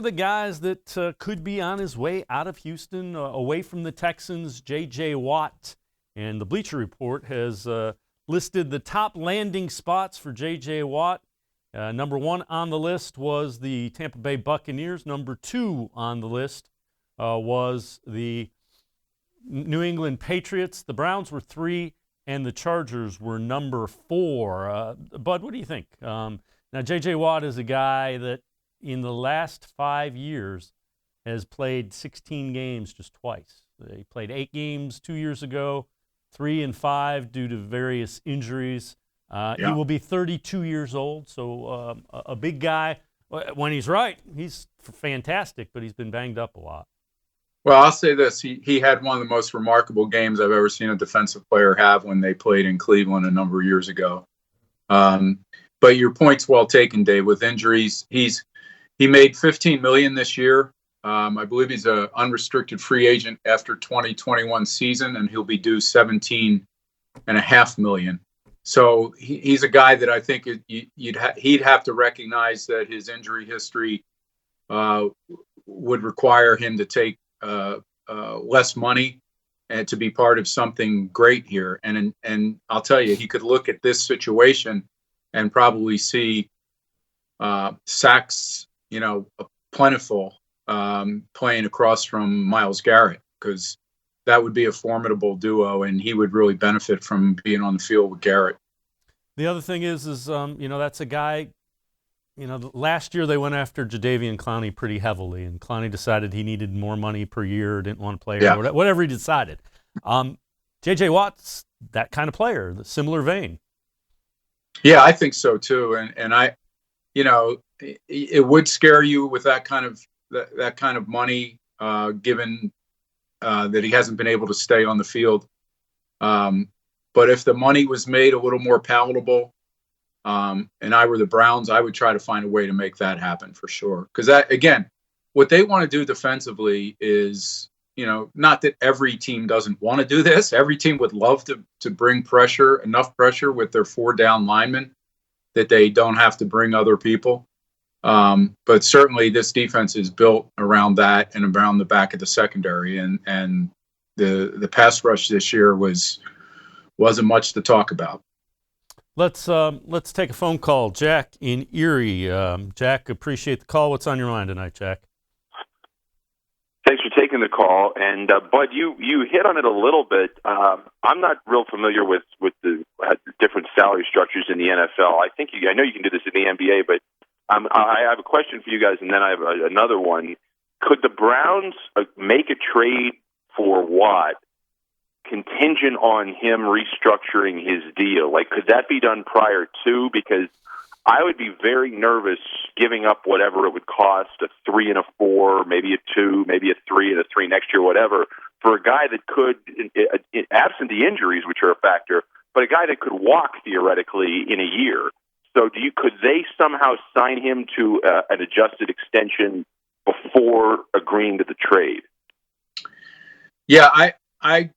The guys that could be on his way out of Houston, away from the Texans, J.J. Watt. And the Bleacher Report has listed the top landing spots for J.J. Watt. Number one on the list was the Tampa Bay Buccaneers. Number two on the list was the New England Patriots. The Browns were three, and the Chargers were number four. Bud, what do you think? Now, J.J. Watt is a guy that in the last 5 years has played 16 games just twice. He played 8 games 2 years ago, 3 and 5 due to various injuries. He will be 32 years old, so a big guy. When he's right, he's fantastic, but he's been banged up a lot. Well, I'll say this. He had one of the most remarkable games I've ever seen a defensive player have when they played in Cleveland a number of years ago. But your point's well taken, Dave. With injuries, he made $15 million this year. I believe he's an unrestricted free agent after 2021 season, and he'll be due $17.5 million. So he's a guy that I think he'd have to recognize that his injury history would require him to take less money and to be part of something great here. And I'll tell you, he could look at this situation and probably see sacks, plentiful, playing across from Myles Garrett, because that would be a formidable duo, and he would really benefit from being on the field with Garrett. The other thing is that's a guy. Last year they went after Jadeveon Clowney pretty heavily, and Clowney decided he needed more money per year, didn't want to play, or whatever he decided. J.J. Watt's that kind of player, the similar vein. Yeah, I think so too, and I, it would scare you with that kind of money, given that he hasn't been able to stay on the field. But if the money was made a little more palatable, and I were the Browns, I would try to find a way to make that happen for sure. Because that, again, what they want to do defensively is, not that every team doesn't want to do this. Every team would love to bring enough pressure with their 4 down linemen that they don't have to bring other people. But certainly this defense is built around that and around the back of the secondary. And the pass rush this year wasn't much to talk about. Let's take a phone call. Jack in Erie. Jack, appreciate the call. What's on your mind tonight, Jack? Thanks for taking the call. And Bud, you hit on it a little bit. I'm not real familiar with the different salary structures in the NFL. I know you can do this in the NBA, but I have a question for you guys, and then I have another one. Could the Browns make a trade for Watt contingent on him restructuring his deal? Like, could that be done prior to? Because I would be very nervous giving up whatever it would cost, a 3 and a 4, maybe a 2, maybe a 3 and a 3 next year, whatever, for a guy that could, absent the injuries, which are a factor, but a guy that could walk theoretically in a year. So could they somehow sign him to an adjusted extension before agreeing to the trade? Yeah, I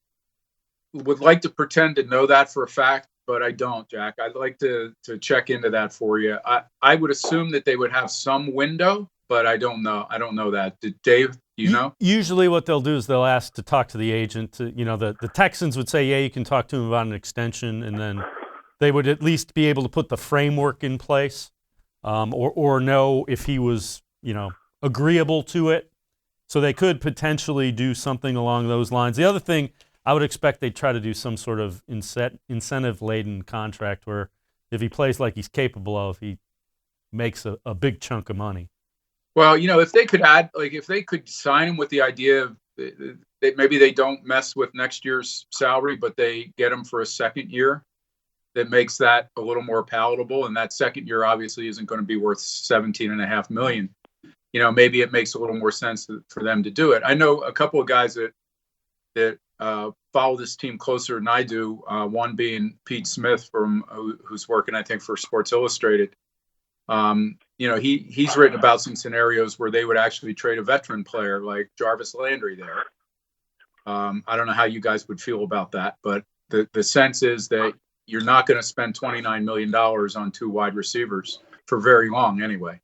would like to pretend to know that for a fact, but I don't, Jack. I'd like to check into that for you. I would assume that they would have some window, but I don't know. I don't know that. Dave, do you know? Usually what they'll do is they'll ask to talk to the agent. The Texans would say, yeah, you can talk to him about an extension, and then they would at least be able to put the framework in place, or know if he was, agreeable to it. So they could potentially do something along those lines. The other thing, I would expect they'd try to do some sort of incentive-laden contract where if he plays like he's capable of, he makes a big chunk of money. Well, if they could sign him with the idea of that maybe they don't mess with next year's salary, but they get him for a second year, that makes that a little more palatable. And that second year obviously isn't going to be worth $17.5 million. Maybe it makes a little more sense for them to do it. I know a couple of guys that follow this team closer than I do. One being Pete Smith who's working, I think, for Sports Illustrated. He's written about some scenarios where they would actually trade a veteran player like Jarvis Landry there. I don't know how you guys would feel about that, but the sense is that you're not going to spend $29 million on 2 wide receivers for very long anyway.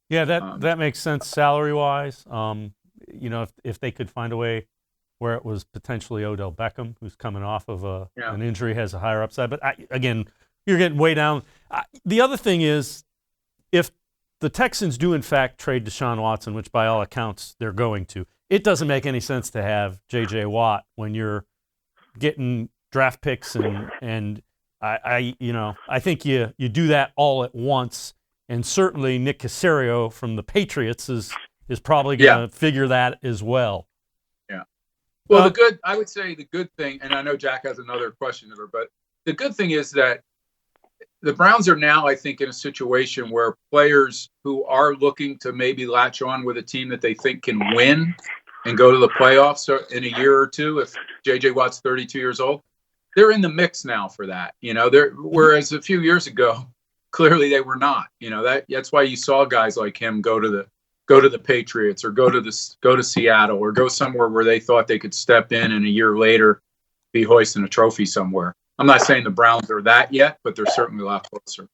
Yeah, that makes sense salary wise. You know, if they could find a way where it was potentially Odell Beckham, who's coming off of an injury, has a higher upside. But again, you're getting way down. The other thing is, if the Texans do in fact trade Deshaun Watson, which by all accounts they're going to, it doesn't make any sense to have J.J. Watt when you're getting draft picks and I think you do that all at once. And certainly Nick Caserio from the Patriots is probably going to figure that as well. Yeah. Well, I would say the good thing, and I know Jack has another question to her, but the good thing is that the Browns are now, I think, in a situation where players who are looking to maybe latch on with a team that they think can win and go to the playoffs in a year or two, if J.J. Watt's 32 years old, they're in the mix now for that. You know, whereas a few years ago, clearly they were not. You know, that's why you saw guys like him go to the Patriots or go to Seattle or go somewhere where they thought they could step in and a year later be hoisting a trophy somewhere. I'm not saying the Browns are that yet, but they're certainly a lot closer.